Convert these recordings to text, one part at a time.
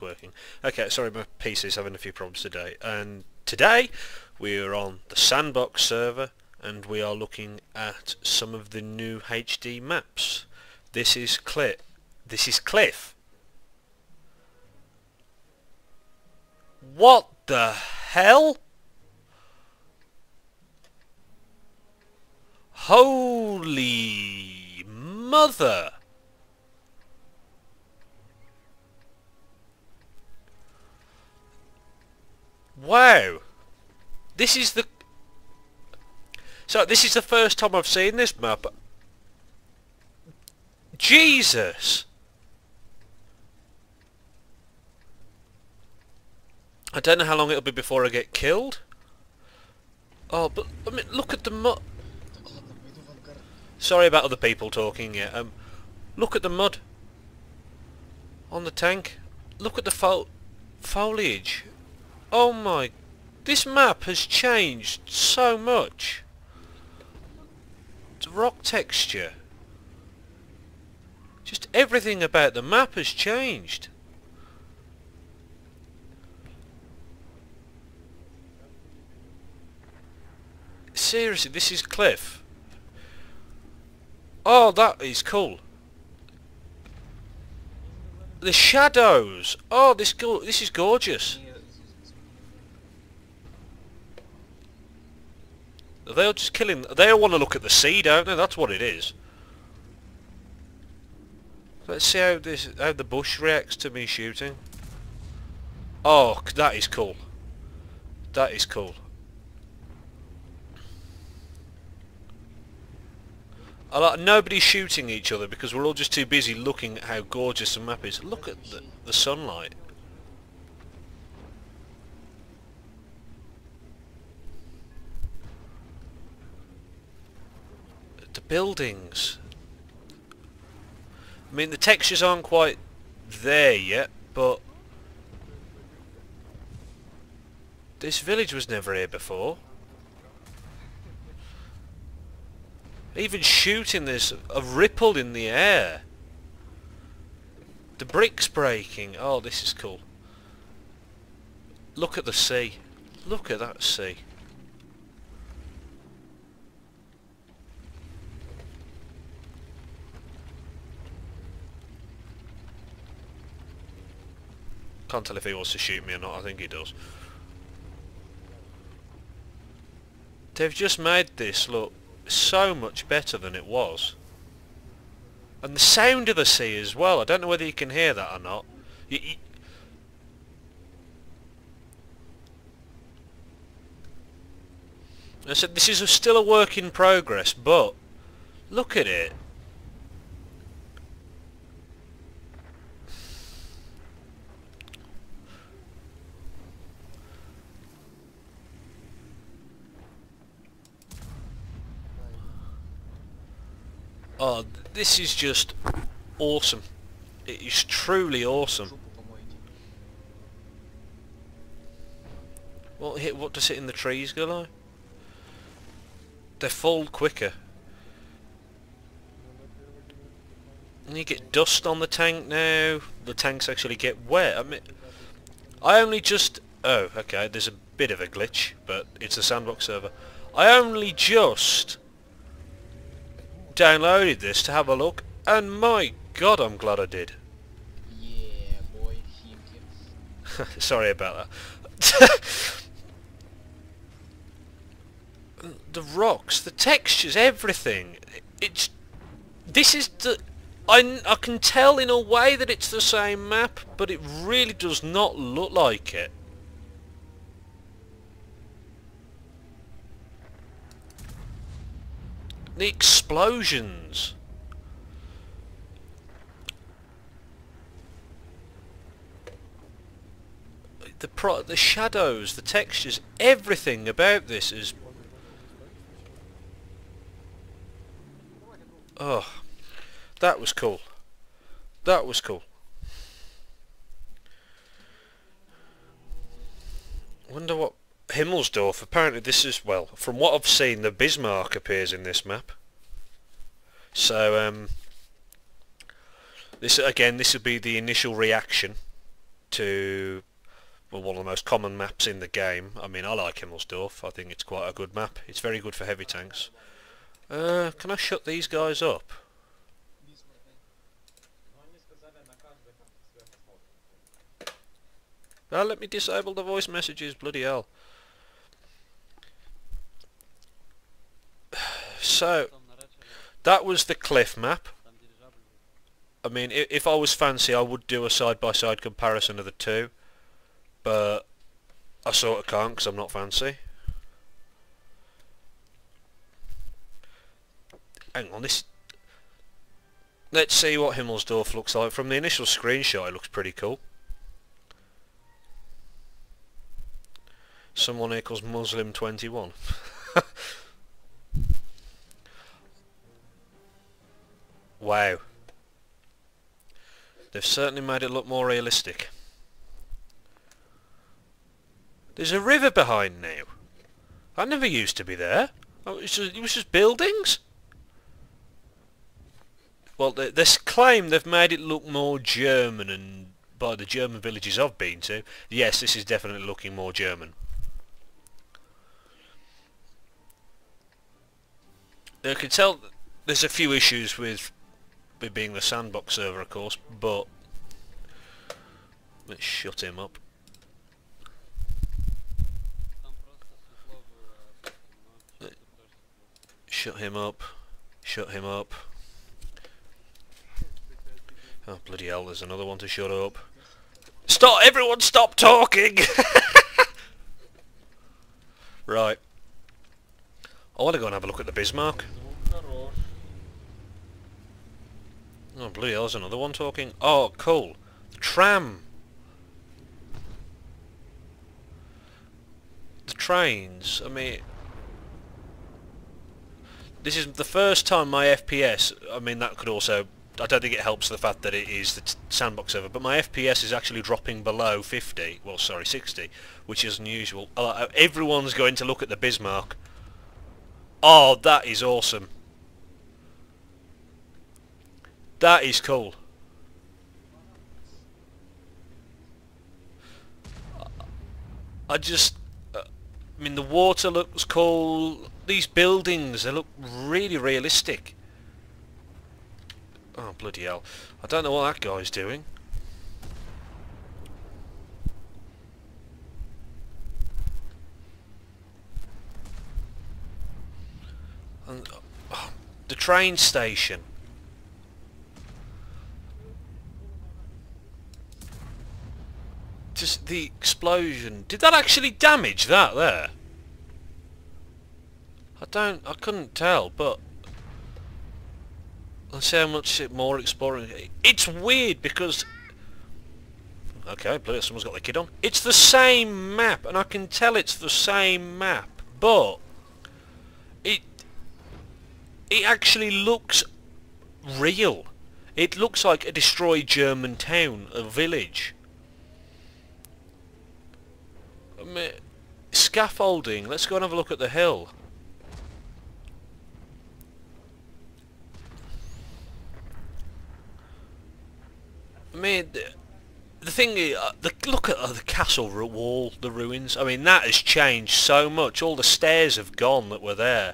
working. Okay, sorry, my PC's having a few problems today. And today we are on the Sandbox server, and we are looking at some of the new HD maps. This is Cliff. What the hell? Holy mother! Wow! This is the first time I've seen this map. Jesus! I don't know how long it'll be before I get killed. Oh, but I mean, look at the mud. Sorry about other people talking. Yeah. Look at the mud on the tank. Look at the foliage. Oh my! This map has changed so much. The rock texture. Just everything about the map has changed. Seriously, this is Cliff. Oh, that is cool. The shadows. Oh, this is gorgeous. They're just killing. They all want to look at the sea, don't they? That's what it is. Let's see how the bush reacts to me shooting. Oh, that is cool. That is cool. Nobody's shooting each other because we're all just too busy looking at how gorgeous the map is. Look at the sunlight. The buildings. I mean, the textures aren't quite there yet, but this village was never here before. Even shooting, there's a ripple in the air. The bricks breaking. Oh, this is cool. Look at the sea. Look at that sea. Can't tell if he wants to shoot me or not. I think he does. They've just made this look so much better than it was. And the sound of the sea as well. I don't know whether you can hear that or not. I said this is still a work in progress, but look at it. Oh, this is just awesome. It is truly awesome. What does it in the trees go like? They fold quicker. And you get dust on the tank now. The tanks actually get wet. I mean, I only just... Oh, okay, there's a bit of a glitch, but it's a Sandbox server. I only just downloaded this to have a look, and my god, I'm glad I did. Yeah, boy, Sorry about that. The rocks, the textures, everything. I can tell in a way that it's the same map, but it really does not look like it. The explosions. The shadows, the textures, everything about this is... Oh, that was cool. That was cool. Wonder what... Himmelsdorf, apparently this is, well, from what I've seen, the Bismarck appears in this map. So, this will be the initial reaction to, well, one of the most common maps in the game. I mean, I like Himmelsdorf. I think it's quite a good map. It's very good for heavy tanks. Can I shut these guys up? Let me disable the voice messages, bloody hell. So, that was the cliff map. I mean, if I was fancy, I would do a side-by-side comparison of the two. But I sort of can't because I'm not fancy. Hang on, this... Let's see what Himmelsdorf looks like. From the initial screenshot, it looks pretty cool. Someone equals Muslim 21. Wow. They've certainly made it look more realistic. There's a river behind now. That never used to be there. Oh, it was just buildings? Well, this claim they've made it look more German, and by the German villages I've been to, yes, this is definitely looking more German. I can tell there's a few issues with it being the sandbox server, of course, but let's shut him up. Shut him up. Shut him up. Oh, bloody hell, there's another one to shut up. Stop! Everyone stop talking! Right. I want to go and have a look at the Bismarck. Oh, bloody hell, there's another one talking. Oh, cool. The tram. The trains. I mean... This is the first time my FPS... I mean, that could also... I don't think it helps the fact that it is the sandbox server, but my FPS is actually dropping below 50. Well, sorry, 60, which is unusual. Everyone's going to look at the Bismarck. Oh, that is awesome. That is cool. I mean, the water looks cool. These buildings, they look really realistic. Oh, bloody hell. I don't know what that guy's doing. And, the train station. Just the explosion. Did that actually damage that there? I couldn't tell, but let's see how much more exploring. It's weird because, okay, someone's got their kid on. It's the same map, and I can tell it's the same map, but it actually looks real. It looks like a destroyed German town, a village. I mean, scaffolding. Let's go and have a look at the hill. I mean, the thing is, look at the castle wall, the ruins. I mean, that has changed so much. All the stairs have gone that were there.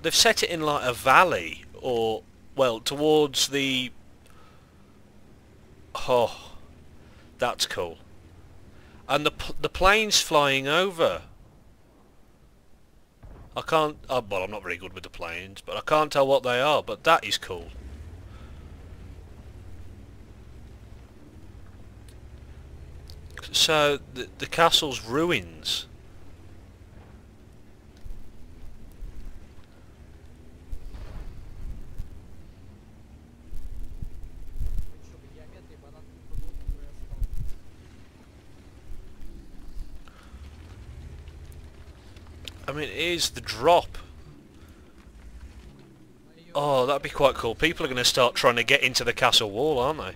They've set it in like a valley, or, well, towards the... Oh, that's cool. And the plane's flying over. I can't... well, I'm not very good with the planes, but I can't tell what they are, but that is cool. So, the castle's ruins. I mean, it is the drop. Oh, that'd be quite cool. People are going to start trying to get into the castle wall, aren't they?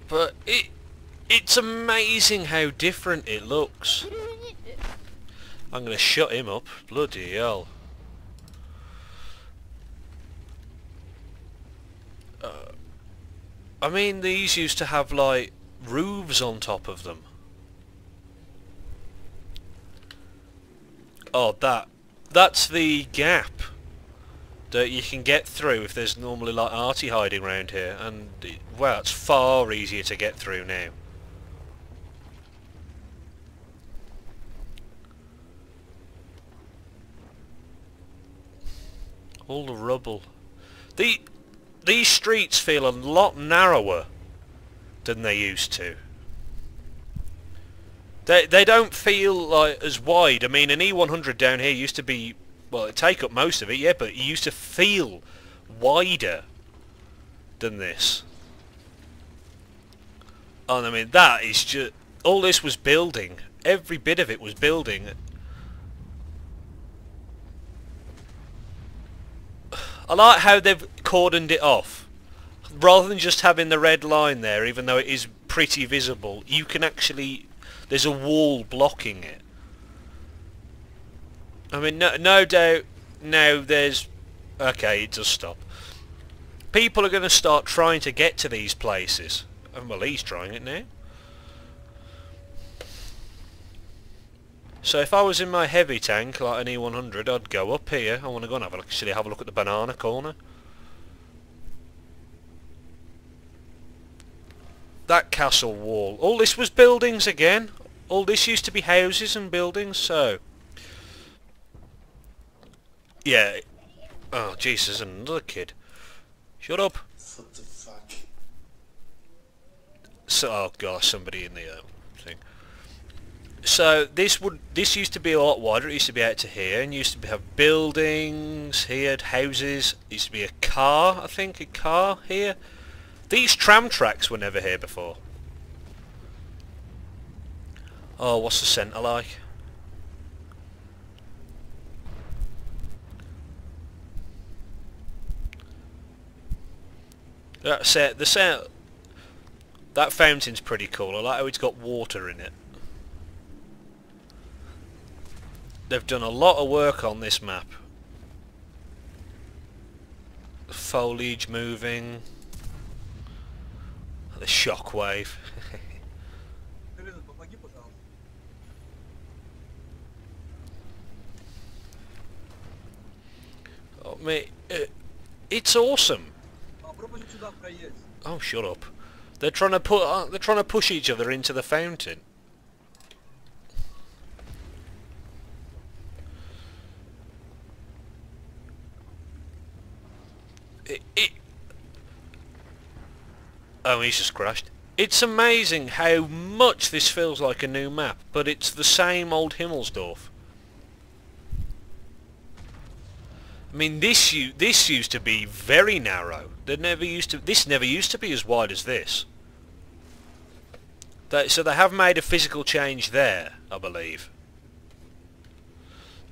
But It's amazing how different it looks. I'm going to shut him up. Bloody hell. I mean, these used to have, like, roofs on top of them. Oh, that's the gap that you can get through if there's normally, like, arty hiding around here. And, wow, it's far easier to get through now. All the rubble. These streets feel a lot narrower than they used to. They don't feel like as wide. I mean, an E100 down here used to be, well, it'd take up most of it, yeah, but it used to feel wider than this. And I mean, that is just, all this was building. Every bit of it was building. I like how they've cordoned it off. Rather than just having the red line there, even though it is pretty visible, you can actually... there's a wall blocking it. I mean, no doubt now there's... okay, it does stop. People are going to start trying to get to these places. And well, he's trying it now. So if I was in my heavy tank, like an E100, I'd go up here. I want to go and actually have a look at the banana corner. That castle wall. All this was buildings again. All this used to be houses and buildings, so... yeah. Oh, Jesus, another kid. Shut up. What the fuck? So, oh gosh, somebody in the thing. So this used to be a lot wider. It used to be out to here, and used to have buildings here, houses. It used to be a car, I think, a car here. These tram tracks were never here before. Oh, what's the centre like? That's it. That fountain's pretty cool. I like how it's got water in it. They've done a lot of work on this map. Foliage moving. The shockwave. Oh, mate, it's awesome. Oh, shut up. They're trying to push each other into the fountain. Oh, he's just crashed. It's amazing how much this feels like a new map, but it's the same old Himmelsdorf. I mean, this used to be very narrow. This never used to be as wide as this. So they have made a physical change there, I believe.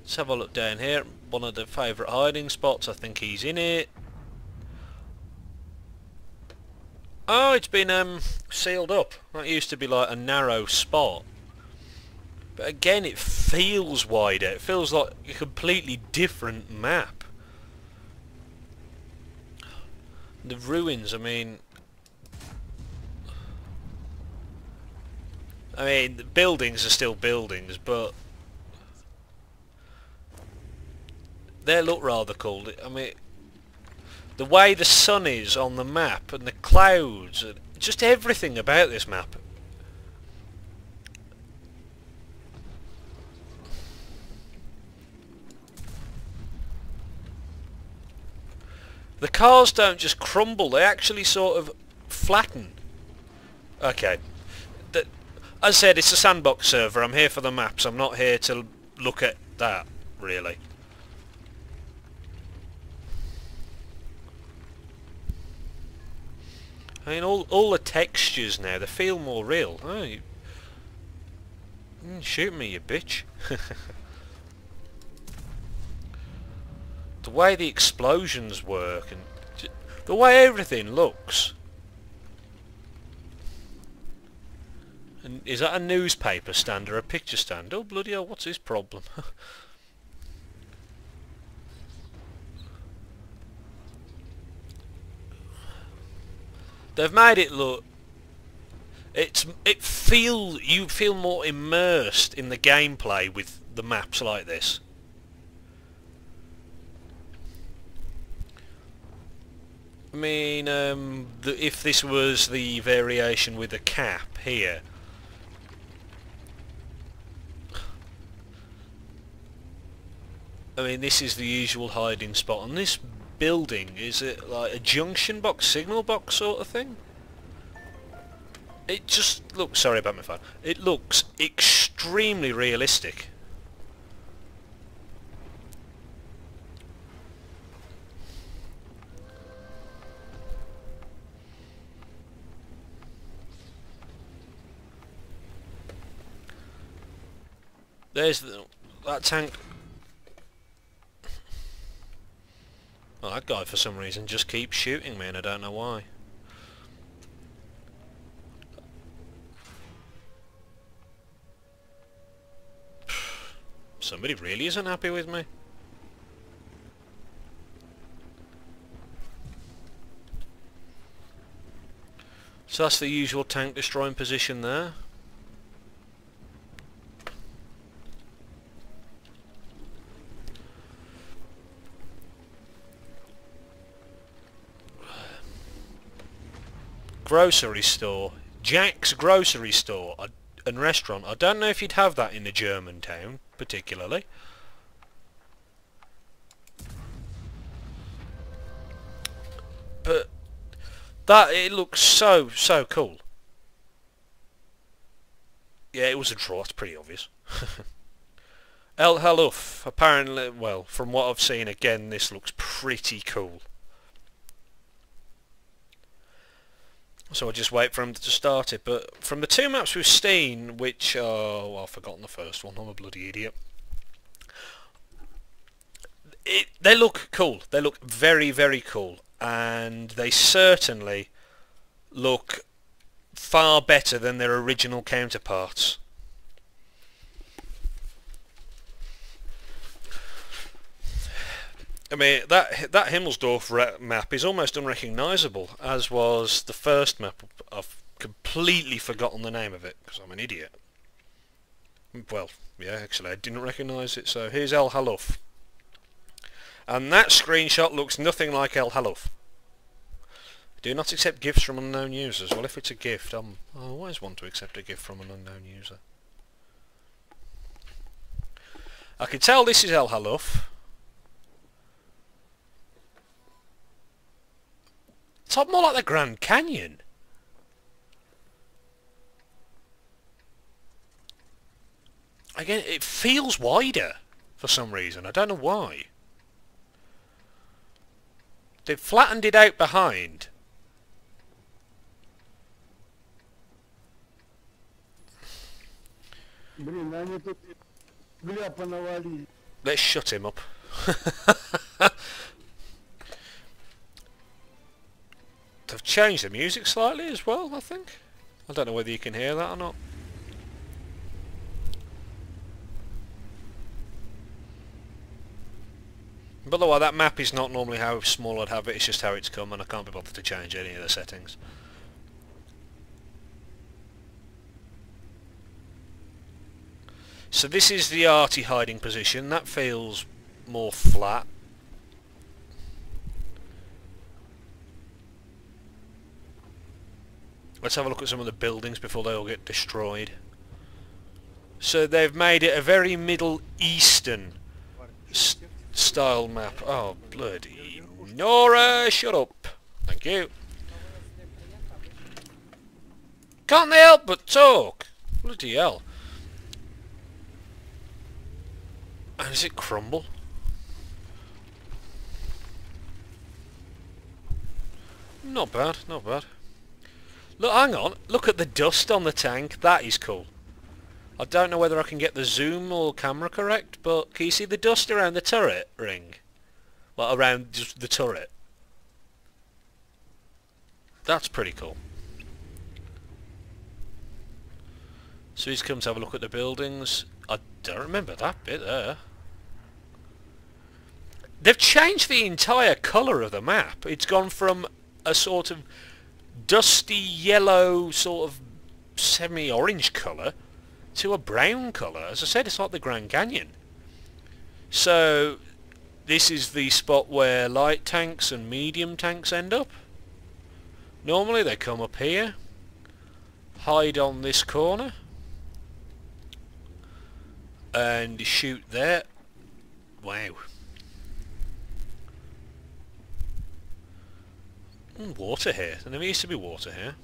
Let's have a look down here. One of the favourite hiding spots. I think he's in it. Oh, it's been sealed up. That used to be like a narrow spot. But again, it feels wider. It feels like a completely different map. The ruins, I mean, the buildings are still buildings, but they look rather cool. I mean, the way the sun is on the map and the clouds, just everything about this map. The cars don't just crumble, they actually sort of flatten. Okay. As I said, it's a sandbox server. I'm here for the maps. I'm not here to look at that, really. I mean, all the textures now, they feel more real. Oh, you shoot me, you bitch. The way the explosions work and the way everything looks. And is that a newspaper stand or a picture stand? Oh bloody hell, what's his problem? They've made it look... you feel more immersed in the gameplay with the maps like this. I mean, if this was the variation with a cap here, I mean, this is the usual hiding spot, and this building, is it like a junction box, signal box sort of thing? It just looks, sorry about my phone, it looks extremely realistic. There's that tank. Well, that guy for some reason just keeps shooting me and I don't know why. Somebody really isn't happy with me. So that's the usual tank destroying position there. Grocery store. Jack's grocery store and restaurant. I don't know if you'd have that in a German town, particularly. But it looks so cool. Yeah, it was a draw, it's pretty obvious. El Halluf, apparently, well, from what I've seen, again, this looks pretty cool. So I'll just wait for him to start it. But from the two maps we've seen, which are... well, I've forgotten the first one, I'm a bloody idiot. They look cool. They look very cool. And they certainly look far better than their original counterparts. I mean, that Himmelsdorf map is almost unrecognisable, as was the first map. I've completely forgotten the name of it, because I'm an idiot. Well, yeah, actually, I didn't recognise it, so here's El Halluf. And that screenshot looks nothing like El Halluf. Do not accept gifts from unknown users. Well, if it's a gift, I always want to accept a gift from an unknown user. I can tell this is El Halluf. It's more like the Grand Canyon. Again, it feels wider for some reason. I don't know why. They've flattened it out behind. Let's shut him up. They've changed the music slightly as well, I think. I don't know whether you can hear that or not. By the way, that map is not normally how small I'd have it, it's just how it's come, and I can't be bothered to change any of the settings. So this is the arty hiding position. That feels more flat. Let's have a look at some of the buildings before they all get destroyed. So they've made it a very Middle Eastern style map. Oh, bloody Nora, shut up. Thank you. Can't they help but talk? Bloody hell. And does it crumble? Not bad, not bad. Look, hang on. Look at the dust on the tank. That is cool. I don't know whether I can get the zoom or camera correct, but can you see the dust around the turret ring? Well, around just the turret. That's pretty cool. So he's come to have a look at the buildings. I don't remember that bit there. They've changed the entire colour of the map. It's gone from a sort of dusty yellow, sort of semi-orange colour to a brown colour. As I said, it's like the Grand Canyon. So this is the spot where light tanks and medium tanks end up. Normally they come up here, hide on this corner, and shoot there. Wow. Water here. There never used to be water here.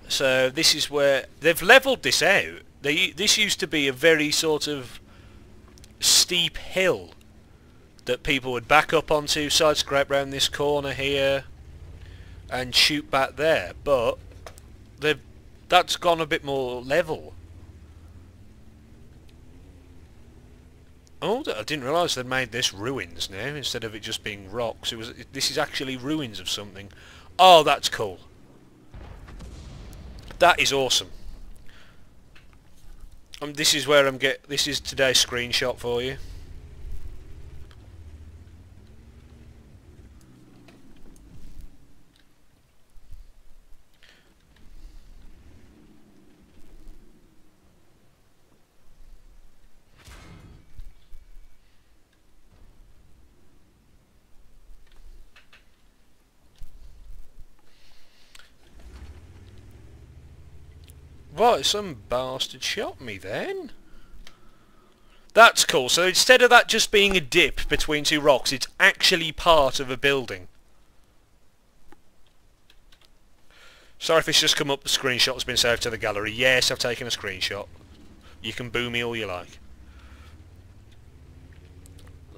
So this is where they've levelled this out. This used to be a very sort of steep hill that people would back up onto, side scrape round this corner here and shoot back there, but that's gone a bit more level. Oh, I didn't realise they'd made this ruins now instead of it just being rocks. This is actually ruins of something. Oh, that's cool. That is awesome. This is where this is today's screenshot for you. What? Some bastard shot me then? That's cool. So instead of that just being a dip between two rocks, it's actually part of a building. Sorry if it's just come up the screenshot has been saved to the gallery. Yes, I've taken a screenshot. You can boo me all you like.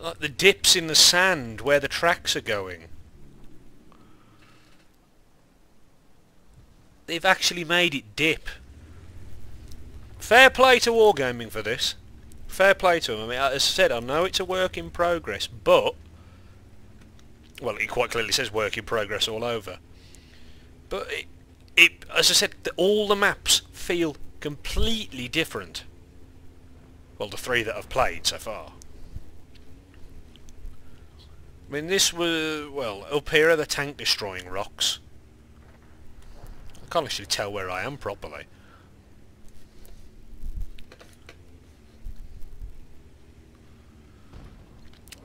Like the dips in the sand where the tracks are going. They've actually made it dip. Fair play to Wargaming for this. Fair play to them. I mean, as I said, I know it's a work in progress, but... well, it quite clearly says work in progress all over. But as I said, all the maps feel completely different. Well, the three that I've played so far. I mean, this was... well, up here are the tank destroying rocks. I can't actually tell where I am properly.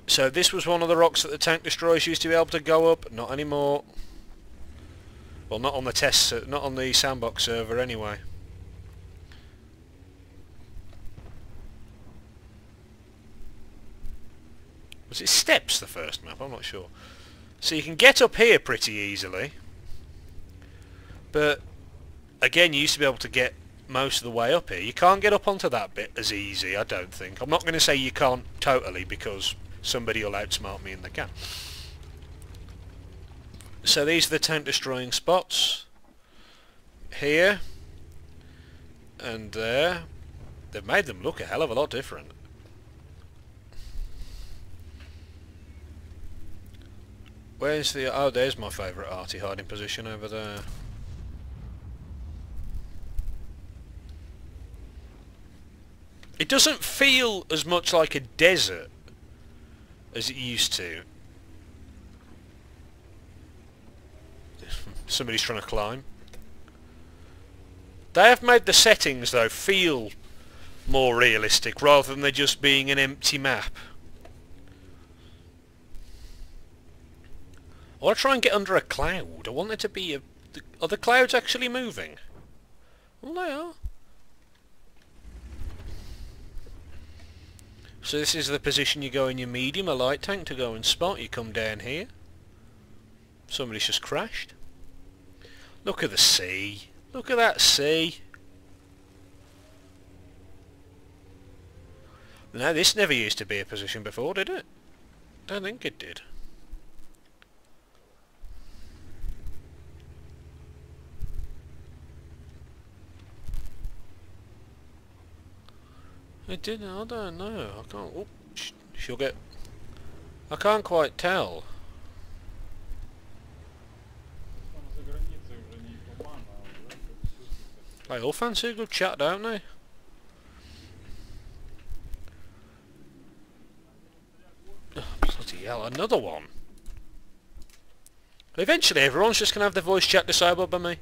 So this was one of the rocks that the tank destroyers used to be able to go up. Not anymore. Well, not on the not on the sandbox server anyway. Was it steps, the first map? I'm not sure. So you can get up here pretty easily. But again, you used to be able to get most of the way up here. You can't get up onto that bit as easy, I don't think. I'm not going to say you can't totally, because somebody will outsmart me in the game. So these are the tank destroying spots. Here. And there. They've made them look a hell of a lot different. Where's the... oh, there's my favourite arty hiding position over there. It doesn't feel as much like a desert as it used to. Somebody's trying to climb. They have made the settings, though, feel more realistic, rather than there just being an empty map. I want to try and get under a cloud. I want there to be a... are the clouds actually moving? Well, they are. So this is the position you go in your medium, a light tank, to go and spot. You come down here. Somebody's just crashed. Look at the sea. Look at that sea. Now this never used to be a position before, did it? Don't think it did. It didn't, I don't know. I can't... oh, she'll get... I can't quite tell. They all fancy a good chat, don't they? Oh, bloody hell, another one. Eventually everyone's just going to have their voice chat disabled by me.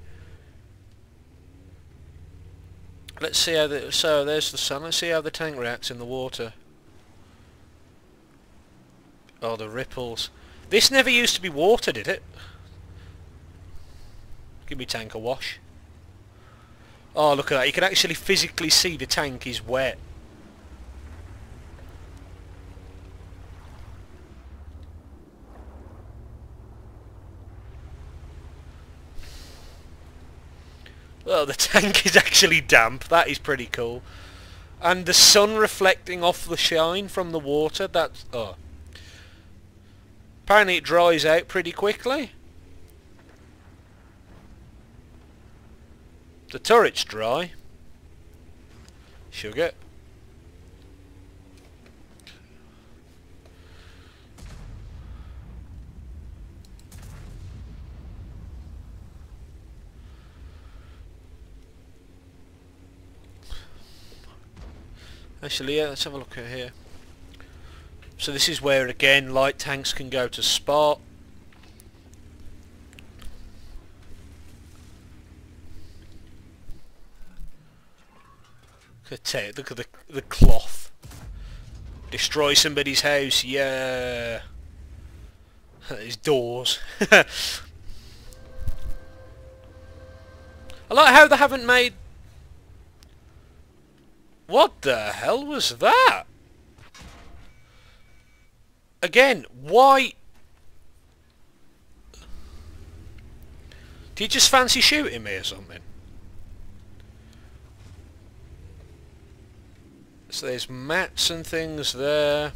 Let's see how the... So, there's the sun. Let's see how the tank reacts in the water. Oh, the ripples. This never used to be water, did it? Give me tank a wash. Oh, look at that. You can actually physically see the tank is wet. Well, the tank is actually damp. That is pretty cool. And the sun reflecting off the shine from the water. That's... Oh. Apparently it dries out pretty quickly. The turret's dry. Sugar. Actually, yeah, let's have a look at here. So this is where, again, light tanks can go to spot. Look at the cloth. Destroy somebody's house, yeah. His doors. I like how they haven't made... What the hell was that? Again, why... Do you just fancy shooting me or something? So there's mats and things there.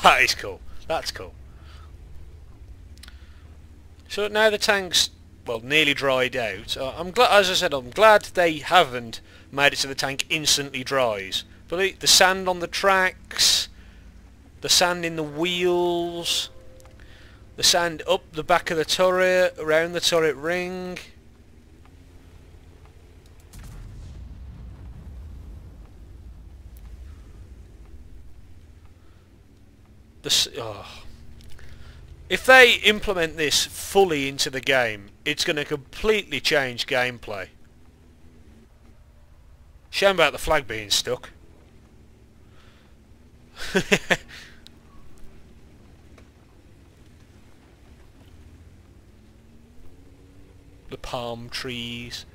That is cool. That's cool. So now the tank's, well, nearly dried out. I'm glad, as I said, I'm glad they haven't made it so the tank instantly dries. But the sand on the tracks, the sand in the wheels, the sand up the back of the turret, around the turret ring. If they implement this fully into the game, it's going to completely change gameplay. Shame about the flag being stuck. The palm trees.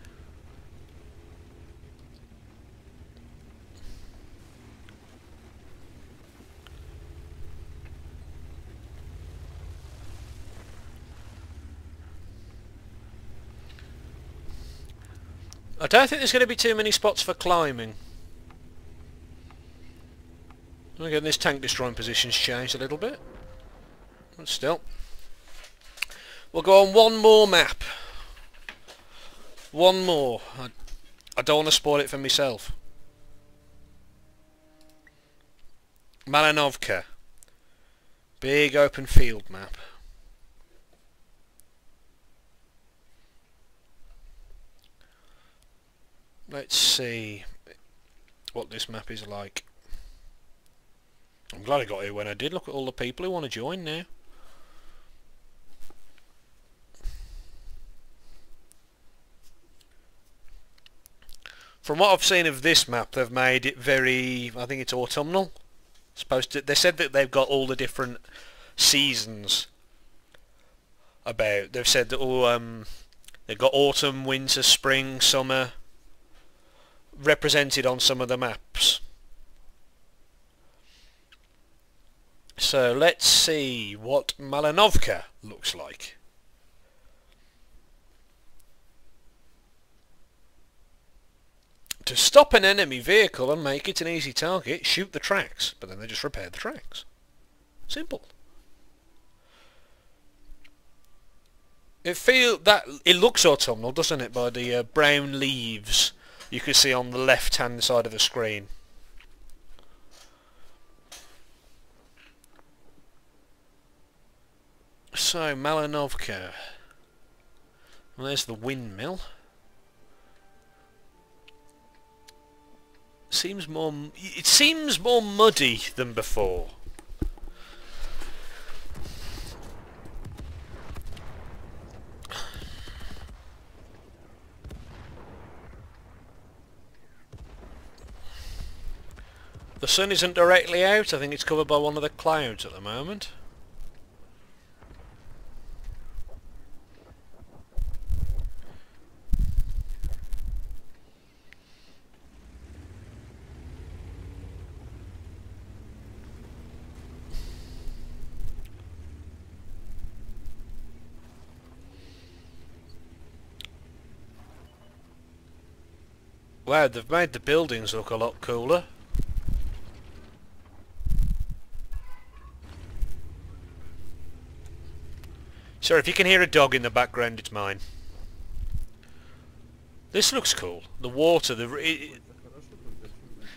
I don't think there's going to be too many spots for climbing. Again, this tank destroying position's changed a little bit. But still. We'll go on one more map. One more. I don't want to spoil it for myself. Malinovka. Big open field map. Let's see what this map is like. I'm glad I got here when I did. Look at all the people who want to join now. From what I've seen of this map, they've made it very, I think it's autumnal. Supposed to, they said that they've got all the different seasons about. They've said that they've got autumn, winter, spring, summer represented on some of the maps. So let's see what Malinovka looks like. To stop an enemy vehicle and make it an easy target, shoot the tracks, but then they just repair the tracks. Simple. It looks autumnal, doesn't it, by the brown leaves you can see on the left-hand side of the screen. So, Malinovka. Well, there's the windmill. It seems more muddy than before. The sun isn't directly out. I think it's covered by one of the clouds at the moment. Wow, they've made the buildings look a lot cooler. Sorry, if you can hear a dog in the background, it's mine. This looks cool. The water,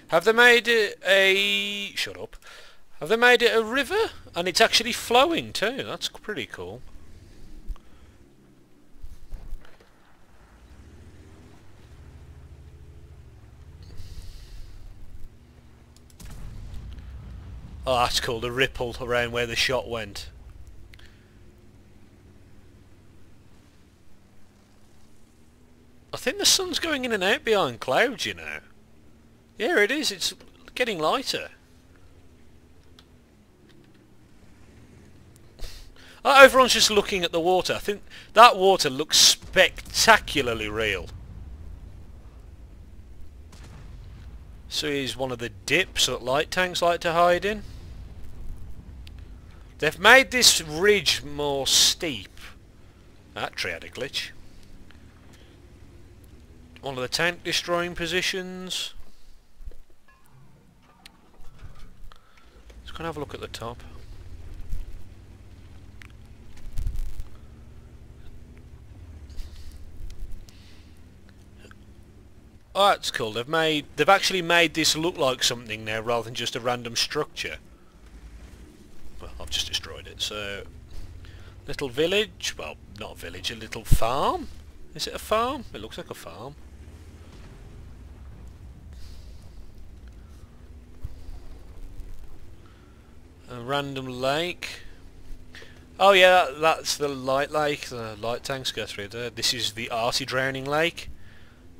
have they made it a... Shut up. Have they made it a river? And it's actually flowing too. That's pretty cool. Oh, that's cool. The ripple around where the shot went. I think the sun's going in and out behind clouds, you know. Yeah, it is. It's getting lighter. Everyone's just looking at the water. I think that water looks spectacularly real. So here's one of the dips that light tanks like to hide in. They've made this ridge more steep. That tree had a glitch. One of the tank destroying positions. Let's go and have a look at the top. Oh, that's cool. They've actually made this look like something now rather than just a random structure. Well, I've just destroyed it. So, little village. Well, not a village. A little farm. Is it a farm? It looks like a farm. A random lake. Oh yeah, that's the light lake. The light tanks go through there. This is the arty drowning lake,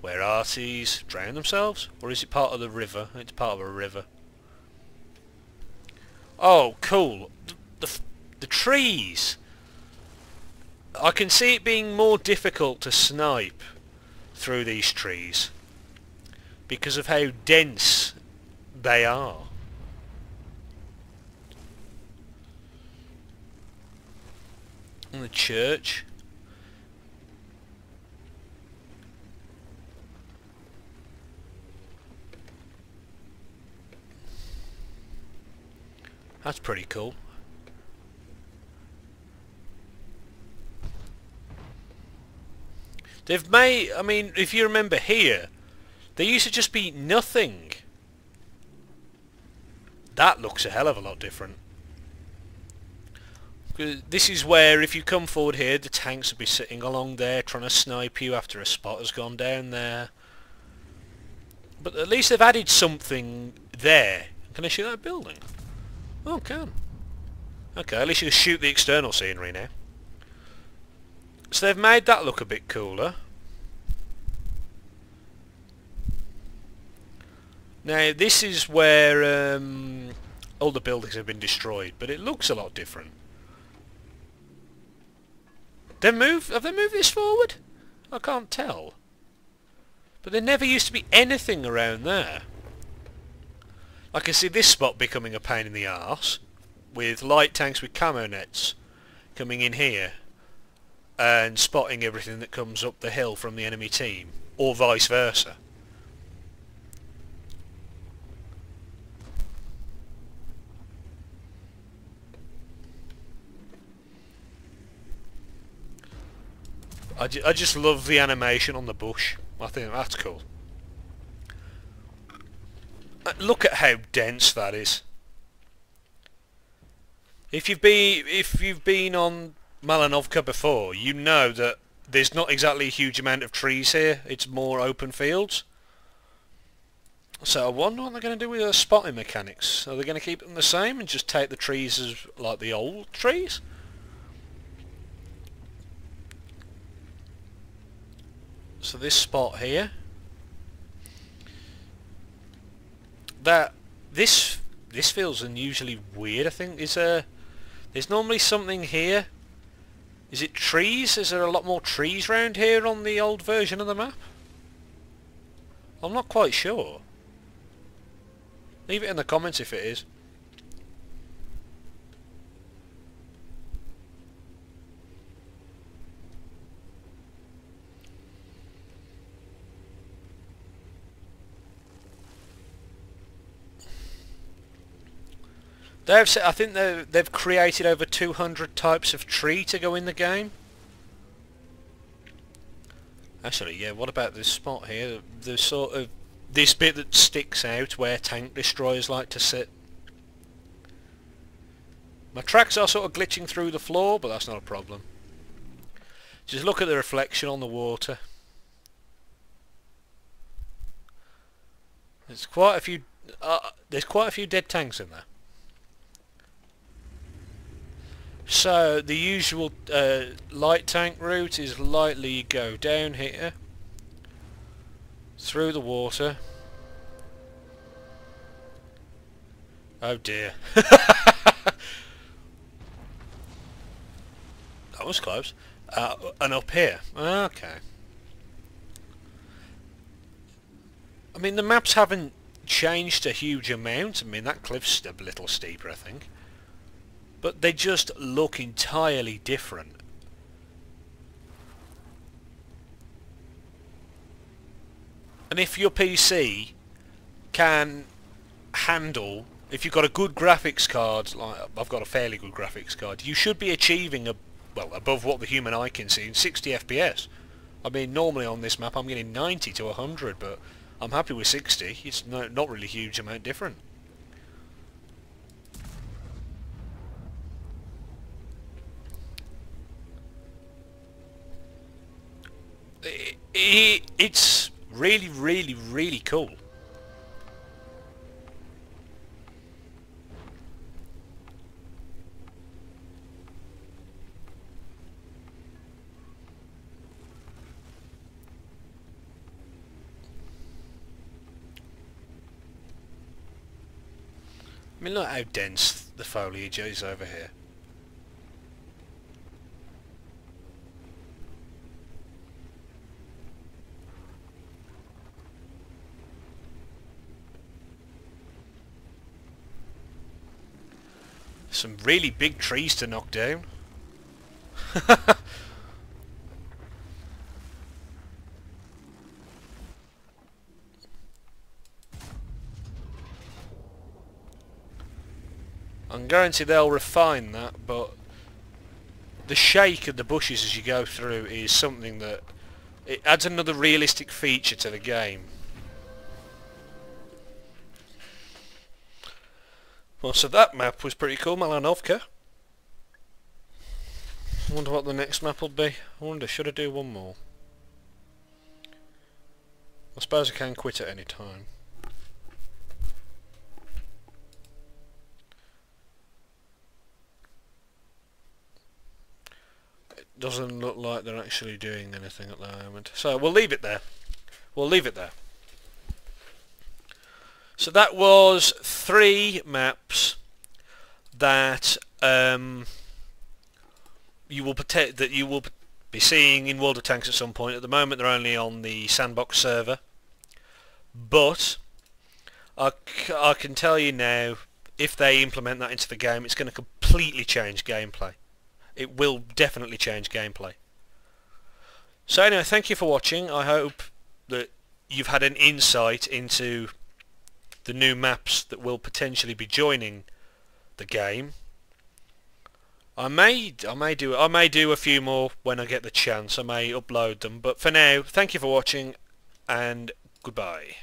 where arties drown themselves, or is it part of the river? It's part of a river. Oh, cool. The trees. I can see it being more difficult to snipe through these trees because of how dense they are. And the church. That's pretty cool. They've made, I mean, if you remember here, there used to just be nothing. That looks a hell of a lot different. This is where, if you come forward here, the tanks will be sitting along there trying to snipe you after a spot has gone down there. But at least they've added something there. Can I shoot that building? Oh, I can. Okay, at least you can shoot the external scenery now. So they've made that look a bit cooler. Now this is where all the buildings have been destroyed, but it looks a lot different. Have they moved this forward? I can't tell. But there never used to be anything around there. I can see this spot becoming a pain in the arse, with light tanks with camo nets coming in here and spotting everything that comes up the hill from the enemy team, or vice versa. I just love the animation on the bush. I think that's cool. Look at how dense that is. If you've been on Malinovka before, you know that there's not exactly a huge amount of trees here. It's more open fields. So I wonder what they're going to do with the spotting mechanics. Are they going to keep them the same and just take the trees as like the old trees? So this spot here, this feels unusually weird. I think there's normally something here. Is it trees? Is there a lot more trees around here on the old version of the map? I'm not quite sure. Leave it in the comments if it is. I think they've created over 200 types of tree to go in the game. Actually, yeah, what about this spot here? The sort of this bit that sticks out where tank destroyers like to sit. My tracks are sort of glitching through the floor, but that's not a problem. Just look at the reflection on the water. There's quite a few dead tanks in there. So the usual light tank route is lightly go down here through the water. Oh dear. That was close. And up here. Okay. I mean, the maps haven't changed a huge amount. I mean, that cliff's a little steeper, I think. But they just look entirely different. And if your PC can handle, if you've got a good graphics card, like I've got a fairly good graphics card, you should be achieving above what the human eye can see in 60 FPS. I mean, normally on this map I'm getting 90 to 100, but I'm happy with 60. It's not really a huge amount different. It's really, really, really cool. I mean, look how dense the foliage is over here. Some really big trees to knock down. I'm guarantee they'll refine that, but the shake of the bushes as you go through is something that it adds another realistic feature to the game. Well, so that map was pretty cool, Malinovka. I wonder what the next map will be. I wonder, should I do one more? I suppose I can quit at any time. It doesn't look like they're actually doing anything at the moment. So we'll leave it there. We'll leave it there. So that was 3 maps that you will be seeing in World of Tanks at some point. At the moment they're only on the Sandbox server, but I can tell you now, if they implement that into the game, it's going to completely change gameplay. It will definitely change gameplay. So anyway, thank you for watching. I hope that you've had an insight into the new maps that will potentially be joining the game. I may do a few more when I get the chance. I may upload them, but for now, thank you for watching, and goodbye.